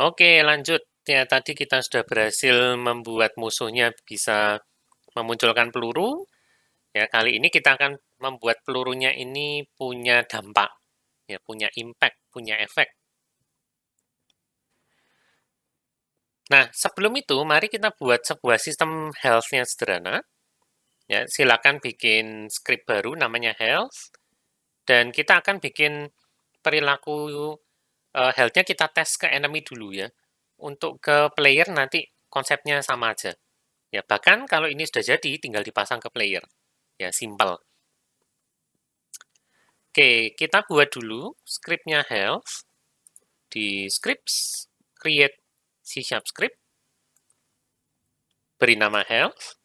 Oke, lanjut. Ya, tadi kita sudah berhasil membuat musuhnya bisa memunculkan peluru. Ya, kali ini kita akan membuat pelurunya ini punya dampak, ya, punya impact, punya efek. Nah, sebelum itu, mari kita buat sebuah sistem health-nya sederhana. Ya, silakan bikin script baru namanya health, dan kita akan bikin perilaku health-nya kita tes ke enemy dulu ya. Untuk ke player nanti konsepnya sama aja. Ya, bahkan kalau ini sudah jadi, tinggal dipasang ke player. Ya, simple. Oke, kita buat dulu script-nya health. Di scripts, create C# script. Beri nama health.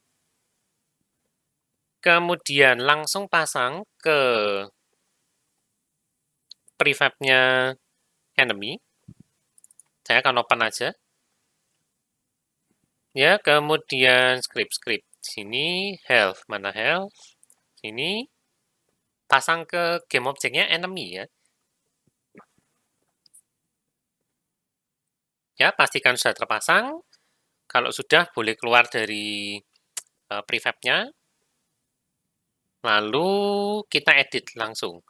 Kemudian langsung pasang ke prefab-nya enemy. Saya akan open aja. Ya, kemudian script. Sini health, mana health? Sini pasang ke game object-nya enemy ya. Ya, pastikan sudah terpasang. Kalau sudah, boleh keluar dari prefab-nya. Lalu kita edit langsung.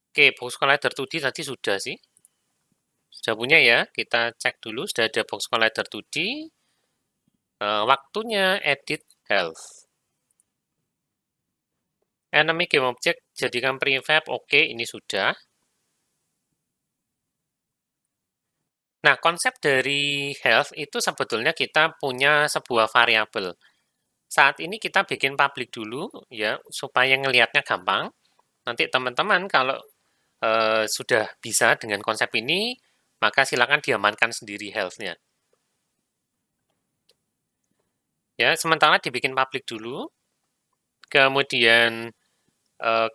Oke, box collider 2D tadi sudah sih. Sudah punya ya, kita cek dulu sudah ada box collider 2D. Waktunya edit health. Enemy game object jadikan prefab, oke, ini sudah. Nah, konsep dari health itu sebetulnya kita punya sebuah variabel. Saat ini kita bikin public dulu ya, supaya ngelihatnya gampang. Nanti teman-teman kalau sudah bisa dengan konsep ini, maka silakan diamankan sendiri health-nya. Ya, sementara dibikin public dulu. Kemudian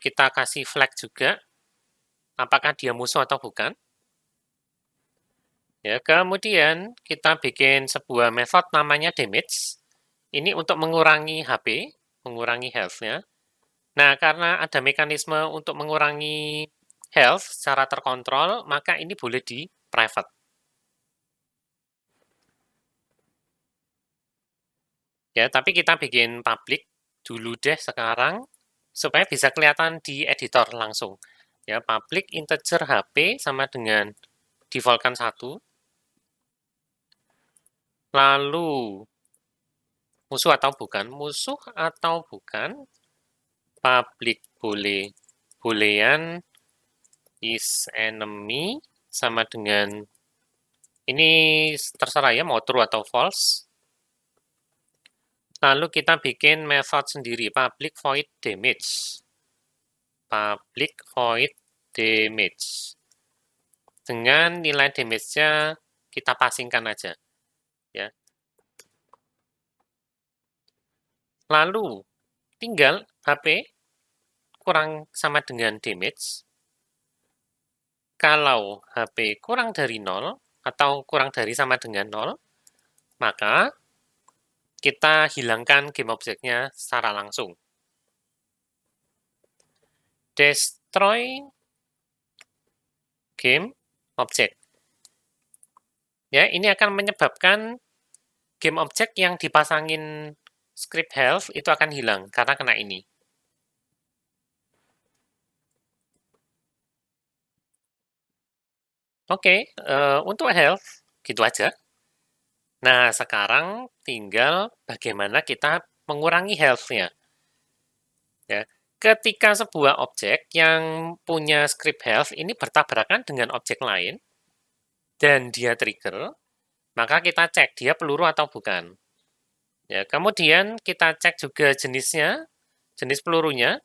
kita kasih flag juga, apakah dia musuh atau bukan. Ya, kemudian kita bikin sebuah method namanya damage. Ini untuk mengurangi HP, mengurangi health-nya. Nah, karena ada mekanisme untuk mengurangi health secara terkontrol, maka ini boleh di private. Ya, tapi kita bikin public dulu deh sekarang, supaya bisa kelihatan di editor langsung. Ya, public integer HP sama dengan defaultkan 1. Lalu, musuh atau bukan? Musuh atau bukan? Public boleh. Boolean is enemy sama dengan, ini terserah ya, mau true atau false. Lalu kita bikin method sendiri, public void damage. Public void damage. Dengan nilai damage-nya kita passingkan aja. Ya. Lalu, tinggal HP kurang sama dengan damage. Kalau HP kurang dari 0, atau kurang dari sama dengan 0, maka kita hilangkan game object-nya secara langsung. Destroy game object. Ya, ini akan menyebabkan game object yang dipasangin script health itu akan hilang karena kena ini. Oke, untuk health gitu aja. Nah, sekarang tinggal bagaimana kita mengurangi health-nya. Ya, ketika sebuah objek yang punya script health ini bertabrakan dengan objek lain dan dia trigger, maka kita cek dia peluru atau bukan. Ya, kemudian kita cek juga jenisnya, jenis pelurunya,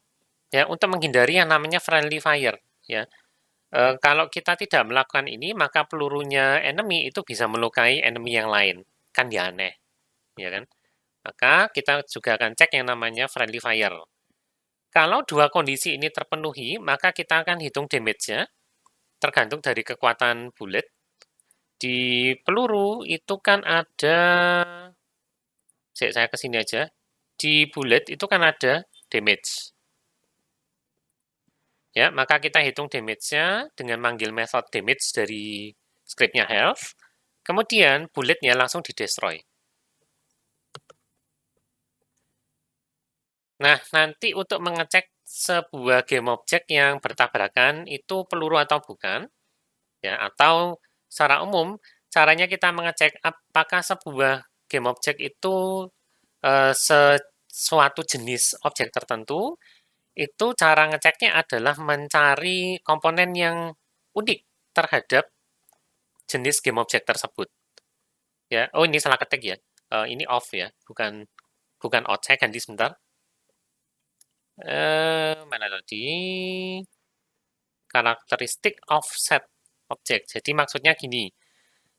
ya untuk menghindari yang namanya friendly fire. Ya, kalau kita tidak melakukan ini, maka pelurunya enemy itu bisa melukai enemy yang lain, kan dia aneh, ya kan? Maka kita juga akan cek yang namanya friendly fire. Kalau dua kondisi ini terpenuhi, maka kita akan hitung damage-nya, tergantung dari kekuatan bullet. Di peluru itu kan ada, saya kesini aja, di bullet itu kan ada damage. Ya, maka kita hitung damage-nya dengan manggil method damage dari script-nya health. Kemudian bulletnya langsung di-destroy. Nah, nanti untuk mengecek sebuah game object yang bertabrakan itu peluru atau bukan, ya, atau secara umum caranya kita mengecek apakah sebuah game object itu sesuatu jenis objek tertentu, itu cara ngeceknya adalah mencari komponen yang unik terhadap jenis game object tersebut. Ya, oh ini salah ketik ya. Ini off ya, bukan bukan out. Saya ganti sebentar. Mana tadi? Karakteristik offset object. Jadi maksudnya gini,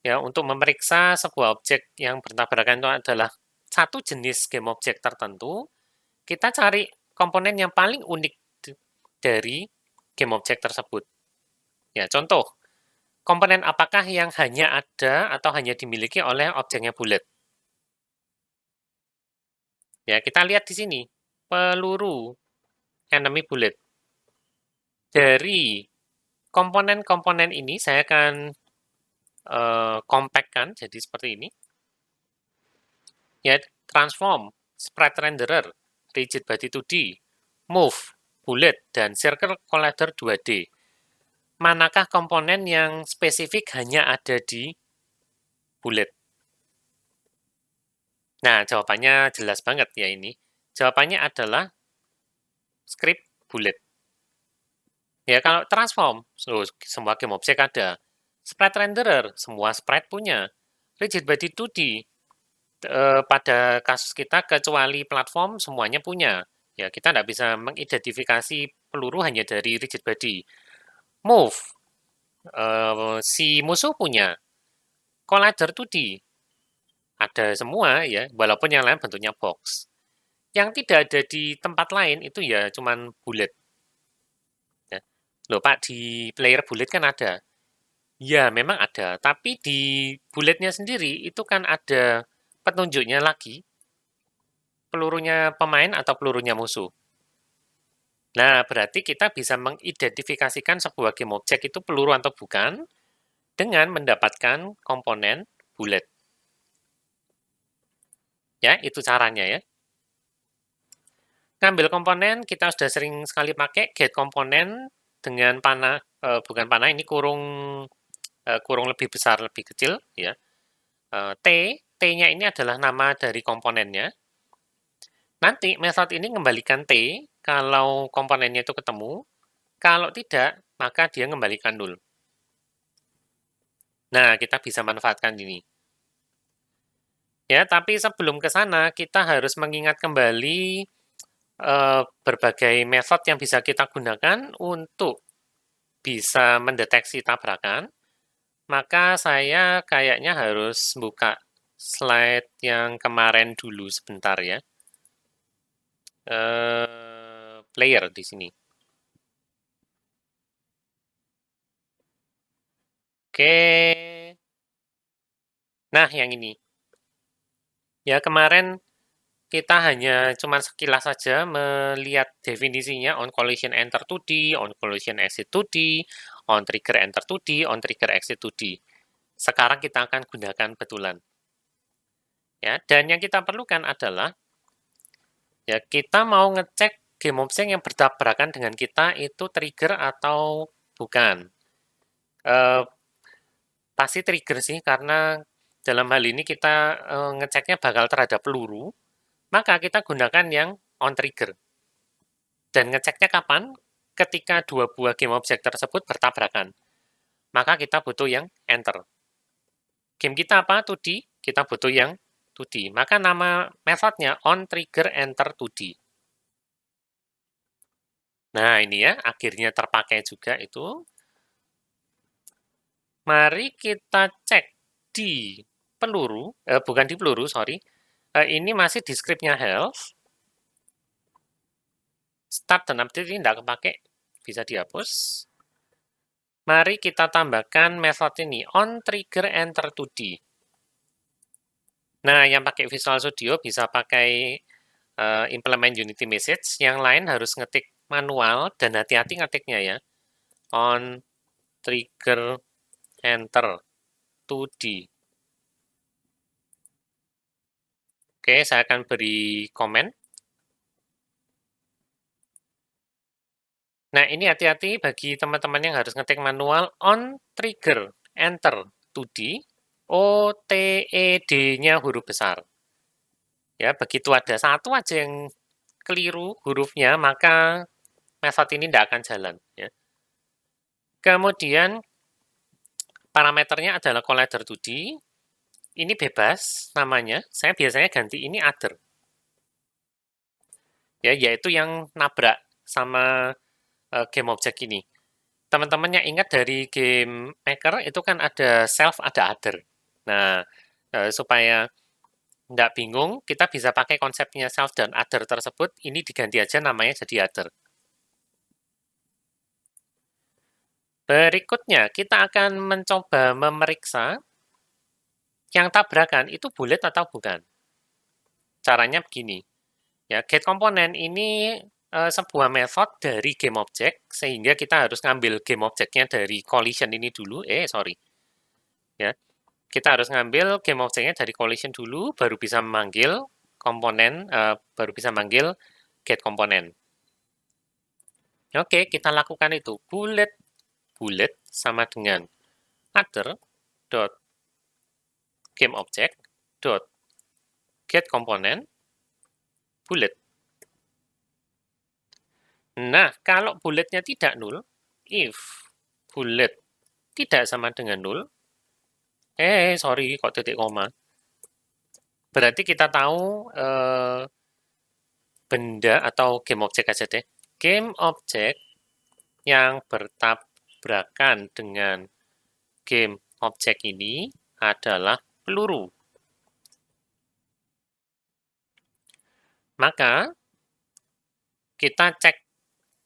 ya untuk memeriksa sebuah objek yang bertabrakan itu adalah satu jenis game object tertentu, kita cari komponen yang paling unik dari game object tersebut. Ya, contoh, komponen apakah yang hanya ada atau hanya dimiliki oleh objeknya bullet? Ya, kita lihat di sini, peluru enemy bullet. Dari komponen-komponen ini saya akan compactkan jadi seperti ini. Ya, transform, sprite renderer, rigid body 2D, move, bullet, dan circle collider 2D. Manakah komponen yang spesifik hanya ada di bullet? Nah, jawabannya jelas banget ya ini. Jawabannya adalah script bullet. Ya, kalau transform, semua game object ada. Sprite renderer, semua sprite punya. Rigid body 2D, pada kasus kita kecuali platform semuanya punya. Ya, kita tidak bisa mengidentifikasi peluru hanya dari rigid body. Move, si musuh punya. Collider 2D, ada semua ya, walaupun yang lain bentuknya box. Yang tidak ada di tempat lain itu ya cuman bullet. Ya. Loh Pak, di player bullet kan ada. Ya, memang ada, tapi di bulletnya sendiri itu kan ada petunjuknya lagi, pelurunya pemain atau pelurunya musuh. Nah, berarti kita bisa mengidentifikasikan sebuah game object itu peluru atau bukan dengan mendapatkan komponen bullet. Ya, itu caranya ya. Ngambil komponen, kita sudah sering sekali pakai get komponen dengan panah, bukan panah, ini kurung lebih besar, lebih kecil, ya. T-nya ini adalah nama dari komponennya. Nanti method ini mengembalikan T kalau komponennya itu ketemu, kalau tidak, maka dia mengembalikan null. Nah, kita bisa manfaatkan ini. Ya, tapi sebelum ke sana, kita harus mengingat kembali berbagai metode yang bisa kita gunakan untuk bisa mendeteksi tabrakan. Maka saya kayaknya harus buka slide yang kemarin dulu sebentar ya. Player di sini. Oke. Nah, yang ini. Ya, kemarin kita hanya cuma sekilas saja melihat definisinya on collision enter 2D, on collision exit 2D, on trigger enter 2D, on trigger exit 2D. Sekarang kita akan gunakan betulan. Ya, dan yang kita perlukan adalah ya kita mau ngecek game object yang bertabrakan dengan kita itu trigger atau bukan. Pasti trigger sih karena dalam hal ini kita ngeceknya bakal terhadap peluru, maka kita gunakan yang on trigger. Dan ngeceknya kapan? Ketika dua buah game object tersebut bertabrakan. Maka kita butuh yang enter. Game kita apa? 2D. Kita butuh yang 2D. Maka nama metodenya on trigger enter 2D. Nah, ini ya, akhirnya terpakai juga itu. Mari kita cek di peluru, bukan di peluru, sorry. Ini masih di scriptnya health. Start dan update ini tidak kepake, bisa dihapus. Mari kita tambahkan metode ini, on trigger enter 2D. Nah, yang pakai Visual Studio bisa pakai implement Unity Message, yang lain harus ngetik manual, dan hati-hati ngetiknya ya. On trigger enter 2D. Oke, saya akan beri komen. Nah, ini hati-hati bagi teman-teman yang harus ngetik manual on trigger, enter, 2D, OTED-nya huruf besar. Ya, begitu ada satu aja yang keliru hurufnya, maka method ini tidak akan jalan. Ya. Kemudian, parameternya adalah collider 2D. Ini bebas namanya. Saya biasanya ganti ini other. Ya, yaitu yang nabrak sama game object ini. Teman-teman yang ingat dari game maker itu kan ada self, ada other. Nah, supaya tidak bingung, kita bisa pakai konsepnya self dan other tersebut, ini diganti aja namanya jadi other. Berikutnya, kita akan mencoba memeriksa yang tabrakan itu bulat atau bukan. Caranya begini, ya get komponen ini sebuah method dari game object, sehingga kita harus ngambil game object-nya dari collision ini dulu, sorry. Ya, kita harus ngambil game object-nya dari collision dulu, baru bisa memanggil komponen, baru bisa manggil get komponen. Oke, kita lakukan itu. Bullet sama dengan other dot game object dot get komponen bullet. Nah, kalau bulletnya tidak null, if bullet tidak sama dengan null, sorry, kok titik koma. Berarti kita tahu benda atau game object aja deh. Game object yang bertabrakan dengan game object ini adalah peluru. Maka, kita cek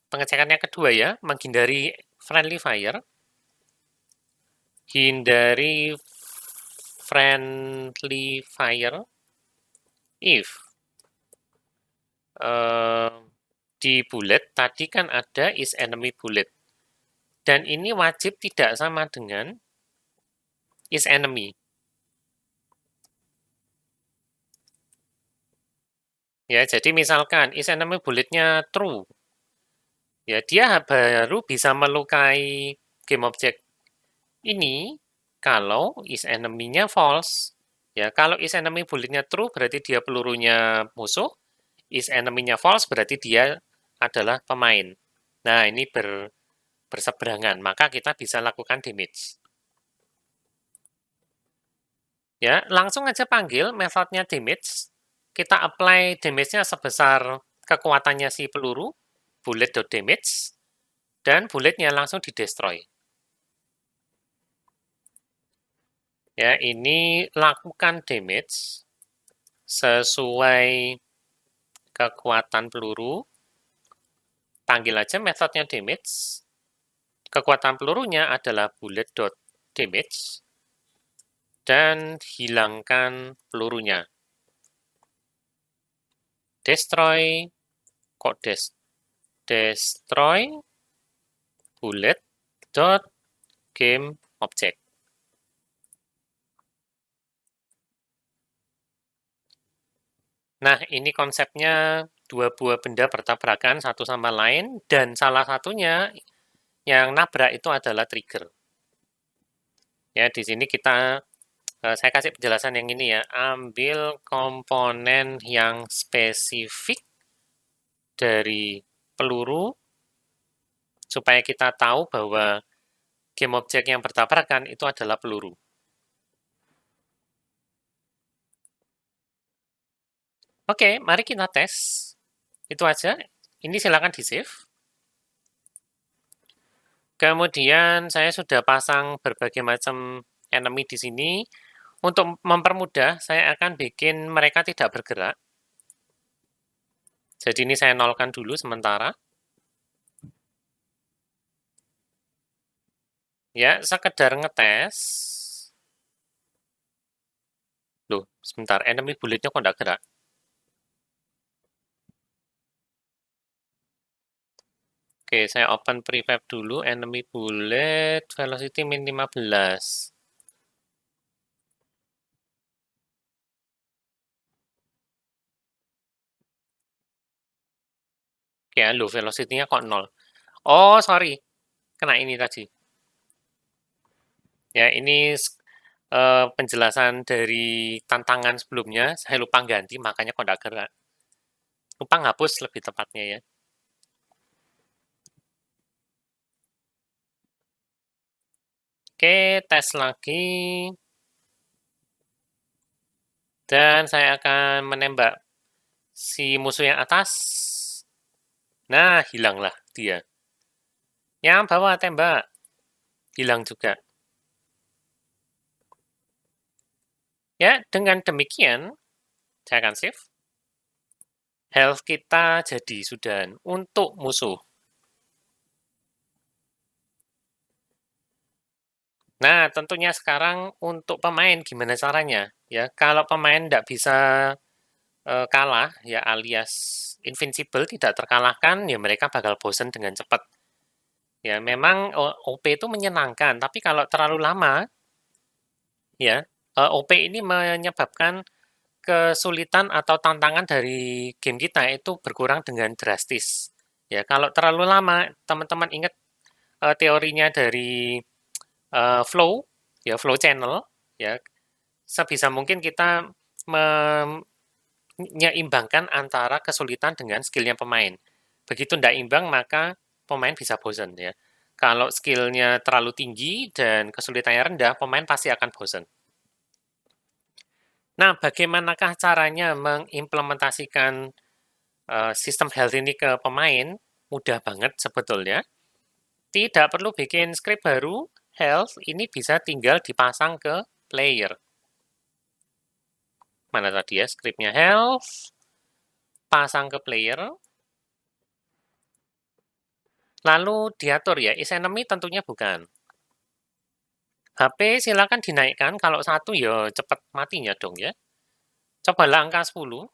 pengecekannya kedua ya, menghindari friendly fire. Hindari friendly fire if di bullet tadi kan ada is enemy bullet. Dan ini wajib tidak sama dengan is enemy. Ya, jadi misalkan is enemy bulletnya true. Ya, dia baru bisa melukai game object ini kalau is enemy-nya false. Ya, kalau is enemy bulletnya true berarti dia pelurunya musuh. Is enemy-nya false berarti dia adalah pemain. Nah, ini berseberangan, maka kita bisa lakukan damage. Ya, langsung aja panggil metodenya damage. Kita apply damage-nya sebesar kekuatannya si peluru, bullet.damage, dan bulletnya langsung di-destroy. Ya, ini lakukan damage sesuai kekuatan peluru. Panggil aja metodenya damage. Kekuatan pelurunya adalah bullet.damage. Dan hilangkan pelurunya. Destroy, kok destroy bullet.game object. Nah, ini konsepnya dua buah benda bertabrakan satu sama lain, dan salah satunya yang nabrak itu adalah trigger. Ya, di sini saya kasih penjelasan yang ini ya, ambil komponen yang spesifik dari peluru, supaya kita tahu bahwa game object yang bertabrakan itu adalah peluru. Oke, mari kita tes. Itu aja. Ini silakan di-save. Kemudian saya sudah pasang berbagai macam enemy di sini. Untuk mempermudah, saya akan bikin mereka tidak bergerak. Jadi ini saya nolkan dulu sementara. Ya, sekedar ngetes. Loh, sebentar, enemy bulletnya kok nggak gerak? Oke, saya open prefab dulu, enemy bullet, velocity min 15. Ya, low velocity-nya kok 0. Oh, sorry. Kena ini tadi. Ya, ini penjelasan dari tantangan sebelumnya. Saya lupa ganti, makanya kok nggak gerak. Lupa ngapus lebih tepatnya ya. Oke, tes lagi. Dan saya akan menembak si musuh yang atas. Nah, hilanglah dia. Yang bawah tembak. Hilang juga. Ya, dengan demikian, saya akan save. Health kita jadi sudah untuk musuh. Nah, tentunya sekarang untuk pemain gimana caranya? Ya, kalau pemain tidak bisa kalah, ya alias invincible, tidak terkalahkan, ya mereka bakal bosen dengan cepat. Ya, memang OP itu menyenangkan, tapi kalau terlalu lama, ya, OP ini menyebabkan kesulitan atau tantangan dari game kita itu berkurang dengan drastis. Ya, kalau terlalu lama, teman-teman ingat teorinya dari flow, ya flow channel, ya sebisa mungkin kita menyeimbangkan antara kesulitan dengan skillnya pemain. Begitu tidak imbang, maka pemain bisa bosan ya. Kalau skillnya terlalu tinggi dan kesulitannya rendah, pemain pasti akan bosan. Nah, bagaimanakah caranya mengimplementasikan sistem health ini ke pemain? Mudah banget sebetulnya. Tidak perlu bikin script baru, health ini bisa tinggal dipasang ke player. Mana tadi ya scriptnya health, pasang ke player, lalu diatur ya, is enemy tentunya bukan. HP silakan dinaikkan, kalau satu ya cepat matinya dong ya. Cobalah angka 10.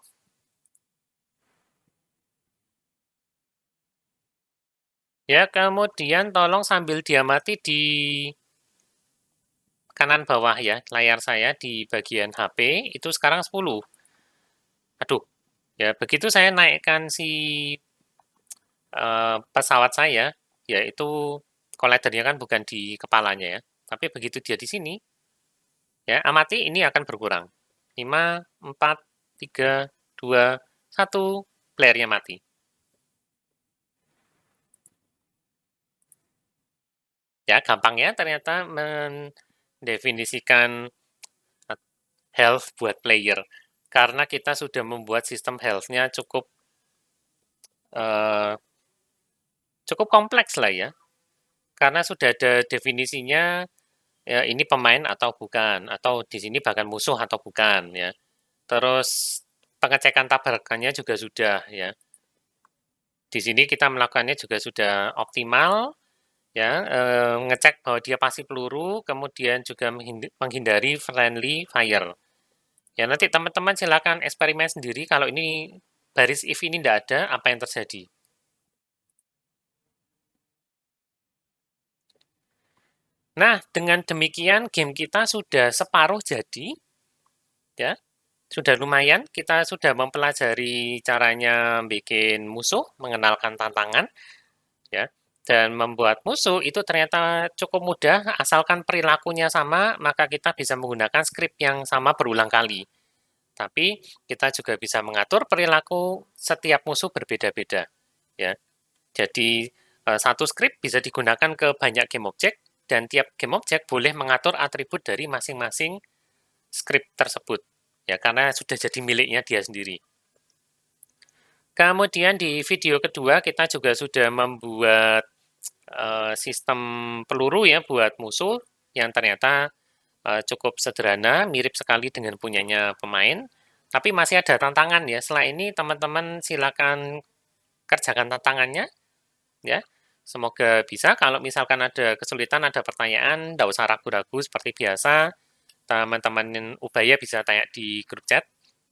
Ya, kemudian tolong sambil dia mati di kanan bawah ya, layar saya di bagian HP, itu sekarang 10. Aduh, ya begitu saya naikkan si pesawat saya, yaitu kollidernya kan bukan di kepalanya ya, tapi begitu dia di sini, ya amati ini akan berkurang. 5, 4, 3, 2, 1, playernya mati. Ya, gampang ya ternyata mendefinisikan health buat player. Karena kita sudah membuat sistem health-nya uh, cukup kompleks lah ya. Karena sudah ada definisinya, ya ini pemain atau bukan, atau di sini bahkan musuh atau bukan ya. Terus pengecekan tabrakannya juga sudah ya. Di sini kita melakukannya juga sudah optimal ya, ngecek bahwa dia pasti peluru, kemudian juga menghindari friendly fire. Ya nanti teman-teman silakan eksperimen sendiri kalau ini baris if ini tidak ada, apa yang terjadi. Nah, dengan demikian game kita sudah separuh jadi, ya. Sudah lumayan, kita sudah mempelajari caranya bikin musuh, mengenalkan tantangan, ya. Dan membuat musuh itu ternyata cukup mudah, asalkan perilakunya sama, maka kita bisa menggunakan script yang sama berulang kali. Tapi kita juga bisa mengatur perilaku setiap musuh berbeda-beda, ya. Jadi satu script bisa digunakan ke banyak game object dan tiap game object boleh mengatur atribut dari masing-masing script tersebut. Ya, karena sudah jadi miliknya dia sendiri. Kemudian di video kedua kita juga sudah membuat sistem peluru ya buat musuh yang ternyata cukup sederhana, mirip sekali dengan punyanya pemain. Tapi masih ada tantangan ya. Setelah ini teman-teman silakan kerjakan tantangannya ya. Semoga bisa. Kalau misalkan ada kesulitan, ada pertanyaan, tidak usah ragu-ragu seperti biasa. Teman-teman Ubaya bisa tanya di grup chat.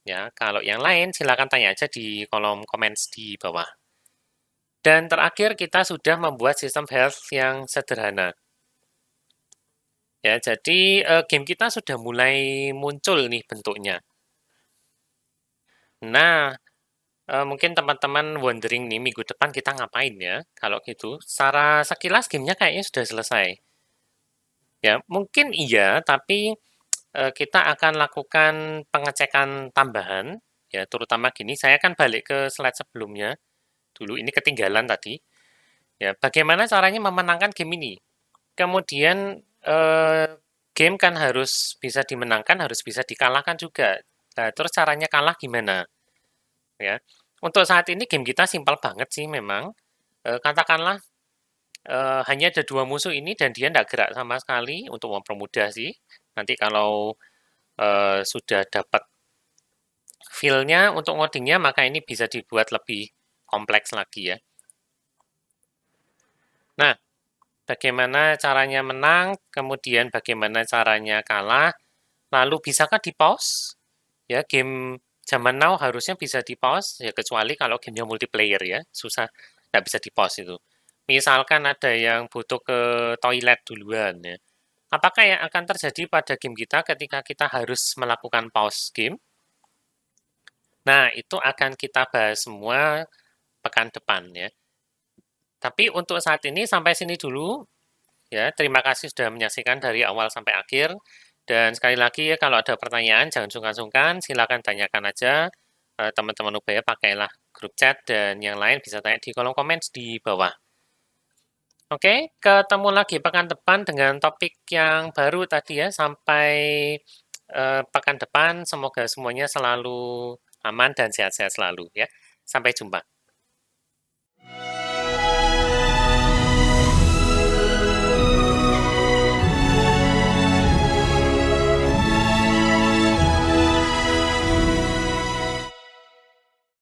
Ya, kalau yang lain silakan tanya aja di kolom komen di bawah. Dan terakhir kita sudah membuat sistem health yang sederhana. Ya, jadi game kita sudah mulai muncul nih bentuknya. Nah, Mungkin teman-teman wondering nih minggu depan kita ngapain ya? Kalau gitu, secara sekilas gamenya kayaknya sudah selesai. Ya, mungkin iya, tapi kita akan lakukan pengecekan tambahan, ya, terutama gini, saya kan balik ke slide sebelumnya dulu, ini ketinggalan tadi. Ya, bagaimana caranya memenangkan game ini? Kemudian game kan harus bisa dimenangkan, harus bisa dikalahkan juga. Nah, terus caranya kalah gimana? Ya, untuk saat ini game kita simpel banget sih memang. Katakanlah hanya ada dua musuh ini dan dia tidak gerak sama sekali untuk mempermudah sih. Nanti kalau sudah dapat feel-nya untuk ngodingnya, maka ini bisa dibuat lebih kompleks lagi ya. Nah, bagaimana caranya menang, kemudian bagaimana caranya kalah, lalu bisakah di-pause? Ya, game zaman now harusnya bisa di-pause, ya kecuali kalau gamenya multiplayer ya, susah, nggak bisa di-pause itu. Misalkan ada yang butuh ke toilet duluan ya. Apakah yang akan terjadi pada game kita ketika kita harus melakukan pause game? Nah, itu akan kita bahas semua pekan depan ya. Tapi untuk saat ini sampai sini dulu ya. Terima kasih sudah menyaksikan dari awal sampai akhir. Dan sekali lagi ya kalau ada pertanyaan jangan sungkan-sungkan, silakan tanyakan aja. Teman-teman Ubaya pakailah grup chat dan yang lain bisa tanya di kolom komen di bawah. Oke, ketemu lagi pekan depan dengan topik yang baru tadi ya. Sampai pekan depan, semoga semuanya selalu aman dan sehat-sehat selalu ya. Sampai jumpa.